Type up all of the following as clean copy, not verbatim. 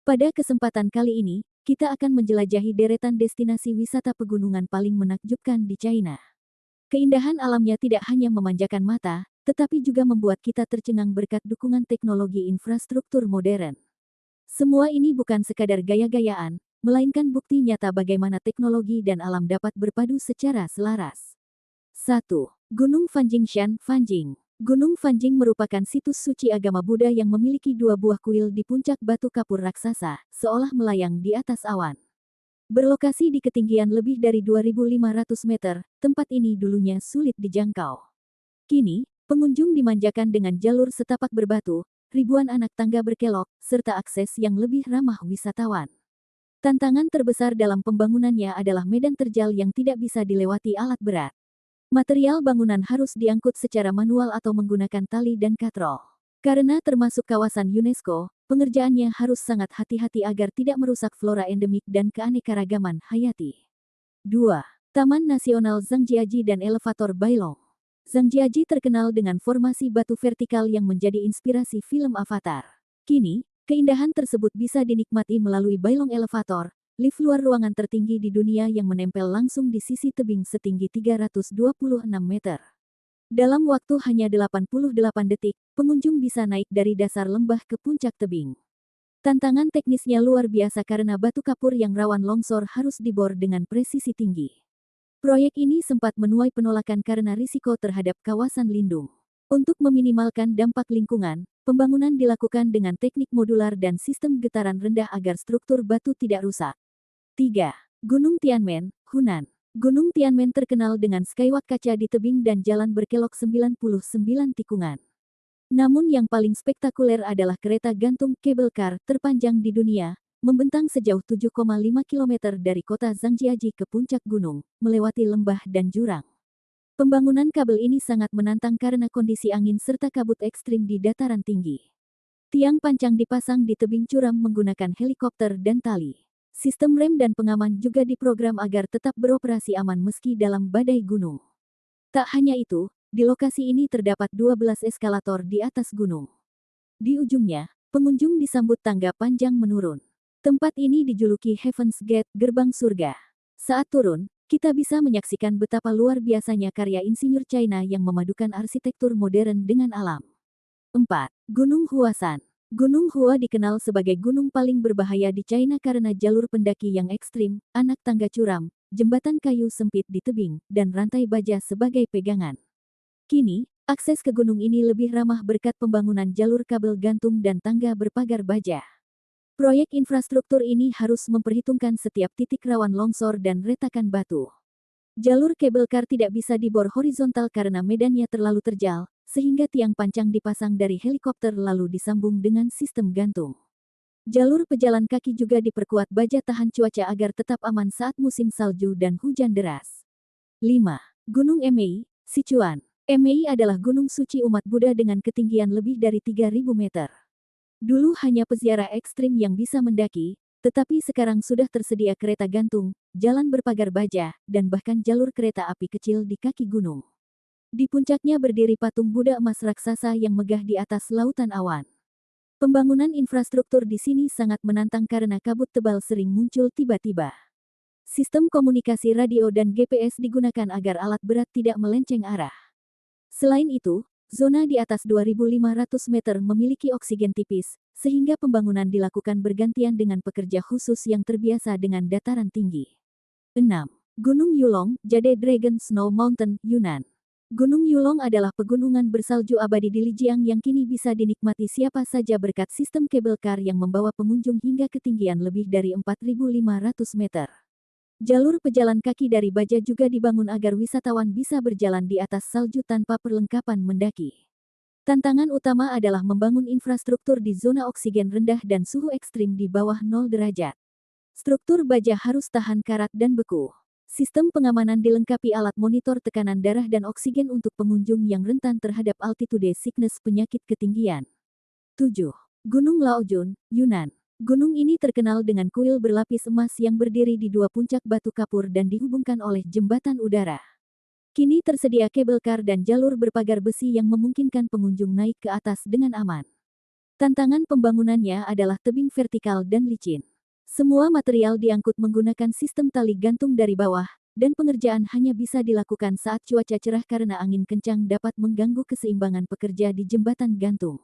Pada kesempatan kali ini, kita akan menjelajahi deretan destinasi wisata pegunungan paling menakjubkan di China. Keindahan alamnya tidak hanya memanjakan mata, tetapi juga membuat kita tercengang berkat dukungan teknologi infrastruktur modern. Semua ini bukan sekadar gaya-gayaan, melainkan bukti nyata bagaimana teknologi dan alam dapat berpadu secara selaras. 1. Gunung Fanjingshan, Fanjing. Gunung Fanjing merupakan situs suci agama Buddha yang memiliki dua buah kuil di puncak batu kapur raksasa, seolah melayang di atas awan. Berlokasi di ketinggian lebih dari 2.500 meter, tempat ini dulunya sulit dijangkau. Kini, pengunjung dimanjakan dengan jalur setapak berbatu, ribuan anak tangga berkelok, serta akses yang lebih ramah wisatawan. Tantangan terbesar dalam pembangunannya adalah medan terjal yang tidak bisa dilewati alat berat. Material bangunan harus diangkut secara manual atau menggunakan tali dan katrol. Karena termasuk kawasan UNESCO, pengerjaannya harus sangat hati-hati agar tidak merusak flora endemik dan keanekaragaman hayati. 2. Taman Nasional Zhangjiaji dan Elevator Bailong. Zhangjiaji terkenal dengan formasi batu vertikal yang menjadi inspirasi film Avatar. Kini, keindahan tersebut bisa dinikmati melalui Bailong Elevator, lift luar ruangan tertinggi di dunia yang menempel langsung di sisi tebing setinggi 326 meter. Dalam waktu hanya 88 detik, pengunjung bisa naik dari dasar lembah ke puncak tebing. Tantangan teknisnya luar biasa karena batu kapur yang rawan longsor harus dibor dengan presisi tinggi. Proyek ini sempat menuai penolakan karena risiko terhadap kawasan lindung. Untuk meminimalkan dampak lingkungan, pembangunan dilakukan dengan teknik modular dan sistem getaran rendah agar struktur batu tidak rusak. 3. Gunung Tianmen, Hunan. Gunung Tianmen terkenal dengan skywalk kaca di tebing dan jalan berkelok 99 tikungan. Namun yang paling spektakuler adalah kereta gantung cable car terpanjang di dunia, membentang sejauh 7,5 km dari kota Zhangjiaji ke puncak gunung, melewati lembah dan jurang. Pembangunan kabel ini sangat menantang karena kondisi angin serta kabut ekstrim di dataran tinggi. Tiang pancang dipasang di tebing curam menggunakan helikopter dan tali. Sistem rem dan pengaman juga diprogram agar tetap beroperasi aman meski dalam badai gunung. Tak hanya itu, di lokasi ini terdapat 12 eskalator di atas gunung. Di ujungnya, pengunjung disambut tangga panjang menurun. Tempat ini dijuluki Heaven's Gate, gerbang surga. Saat turun, kita bisa menyaksikan betapa luar biasanya karya insinyur China yang memadukan arsitektur modern dengan alam. 4. Gunung Huashan. Gunung Hua dikenal sebagai gunung paling berbahaya di China karena jalur pendaki yang ekstrim, anak tangga curam, jembatan kayu sempit di tebing, dan rantai baja sebagai pegangan. Kini, akses ke gunung ini lebih ramah berkat pembangunan jalur kabel gantung dan tangga berpagar baja. Proyek infrastruktur ini harus memperhitungkan setiap titik rawan longsor dan retakan batu. Jalur kabel kar tidak bisa dibor horizontal karena medannya terlalu terjal, sehingga tiang pancang dipasang dari helikopter lalu disambung dengan sistem gantung. Jalur pejalan kaki juga diperkuat baja tahan cuaca agar tetap aman saat musim salju dan hujan deras. 5. Gunung Emei, Sichuan. Emei adalah gunung suci umat Buddha dengan ketinggian lebih dari 3.000 meter. Dulu hanya peziarah ekstrim yang bisa mendaki, tetapi sekarang sudah tersedia kereta gantung, jalan berpagar baja, dan bahkan jalur kereta api kecil di kaki gunung. Di puncaknya berdiri patung Buddha emas raksasa yang megah di atas lautan awan. Pembangunan infrastruktur di sini sangat menantang karena kabut tebal sering muncul tiba-tiba. Sistem komunikasi radio dan GPS digunakan agar alat berat tidak melenceng arah. Selain itu, zona di atas 2.500 meter memiliki oksigen tipis, sehingga pembangunan dilakukan bergantian dengan pekerja khusus yang terbiasa dengan dataran tinggi. 6. Gunung Yulong, Jade Dragon Snow Mountain, Yunnan. Gunung Yulong adalah pegunungan bersalju abadi di Lijiang yang kini bisa dinikmati siapa saja berkat sistem kabel kar yang membawa pengunjung hingga ketinggian lebih dari 4.500 meter. Jalur pejalan kaki dari baja juga dibangun agar wisatawan bisa berjalan di atas salju tanpa perlengkapan mendaki. Tantangan utama adalah membangun infrastruktur di zona oksigen rendah dan suhu ekstrim di bawah 0 derajat. Struktur baja harus tahan karat dan beku. Sistem pengamanan dilengkapi alat monitor tekanan darah dan oksigen untuk pengunjung yang rentan terhadap altitude sickness penyakit ketinggian. 7. Gunung Laojun, Yunnan. Gunung ini terkenal dengan kuil berlapis emas yang berdiri di dua puncak batu kapur dan dihubungkan oleh jembatan udara. Kini tersedia kabel kar dan jalur berpagar besi yang memungkinkan pengunjung naik ke atas dengan aman. Tantangan pembangunannya adalah tebing vertikal dan licin. Semua material diangkut menggunakan sistem tali gantung dari bawah, dan pengerjaan hanya bisa dilakukan saat cuaca cerah karena angin kencang dapat mengganggu keseimbangan pekerja di jembatan gantung.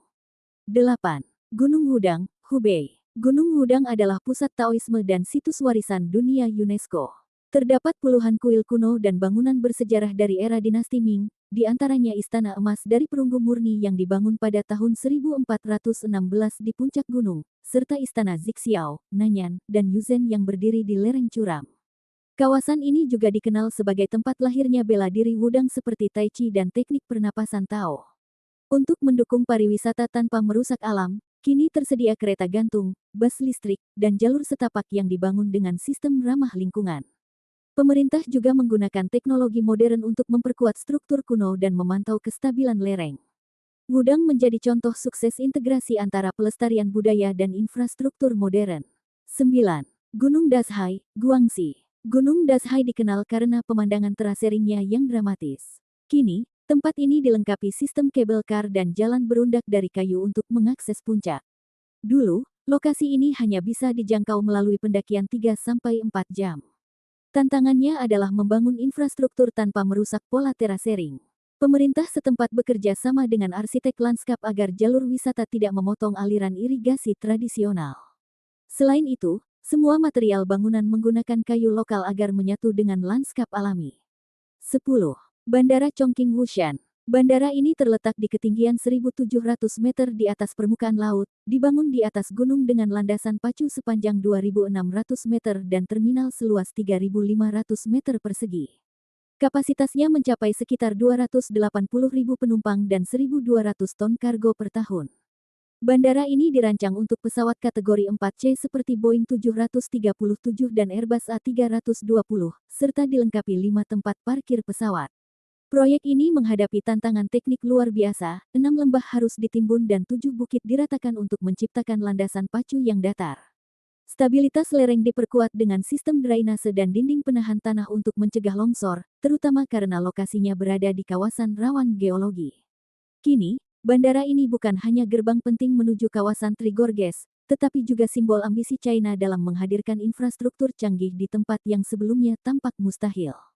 8. Gunung Wudang, Hubei. Gunung Wudang adalah pusat Taoisme dan situs warisan dunia UNESCO. Terdapat puluhan kuil kuno dan bangunan bersejarah dari era dinasti Ming, di antaranya Istana Emas dari perunggu murni yang dibangun pada tahun 1416 di puncak gunung, serta Istana Zixiao, Nanyan, dan Yuzhen yang berdiri di lereng curam. Kawasan ini juga dikenal sebagai tempat lahirnya bela diri Wudang seperti Tai Chi dan teknik pernapasan Tao. Untuk mendukung pariwisata tanpa merusak alam, kini tersedia kereta gantung, bus listrik, dan jalur setapak yang dibangun dengan sistem ramah lingkungan. Pemerintah juga menggunakan teknologi modern untuk memperkuat struktur kuno dan memantau kestabilan lereng. Wudang menjadi contoh sukses integrasi antara pelestarian budaya dan infrastruktur modern. 9. Gunung Dashai, Guangxi. Gunung Dashai dikenal karena pemandangan teraseringnya yang dramatis. Kini, tempat ini dilengkapi sistem kabel kar dan jalan berundak dari kayu untuk mengakses puncak. Dulu, lokasi ini hanya bisa dijangkau melalui pendakian 3-4 jam. Tantangannya adalah membangun infrastruktur tanpa merusak pola terasering. Pemerintah setempat bekerja sama dengan arsitek lanskap agar jalur wisata tidak memotong aliran irigasi tradisional. Selain itu, semua material bangunan menggunakan kayu lokal agar menyatu dengan lanskap alami. 10. Bandara Chongqing Wushan. Bandara ini terletak di ketinggian 1.700 meter di atas permukaan laut, dibangun di atas gunung dengan landasan pacu sepanjang 2.600 meter dan terminal seluas 3.500 meter persegi. Kapasitasnya mencapai sekitar 280.000 penumpang dan 1.200 ton kargo per tahun. Bandara ini dirancang untuk pesawat kategori 4C seperti Boeing 737 dan Airbus A320, serta dilengkapi 5 tempat parkir pesawat. Proyek ini menghadapi tantangan teknik luar biasa, 6 lembah harus ditimbun dan 7 bukit diratakan untuk menciptakan landasan pacu yang datar. Stabilitas lereng diperkuat dengan sistem drainase dan dinding penahan tanah untuk mencegah longsor, terutama karena lokasinya berada di kawasan rawan geologi. Kini, bandara ini bukan hanya gerbang penting menuju kawasan Trigorges, tetapi juga simbol ambisi China dalam menghadirkan infrastruktur canggih di tempat yang sebelumnya tampak mustahil.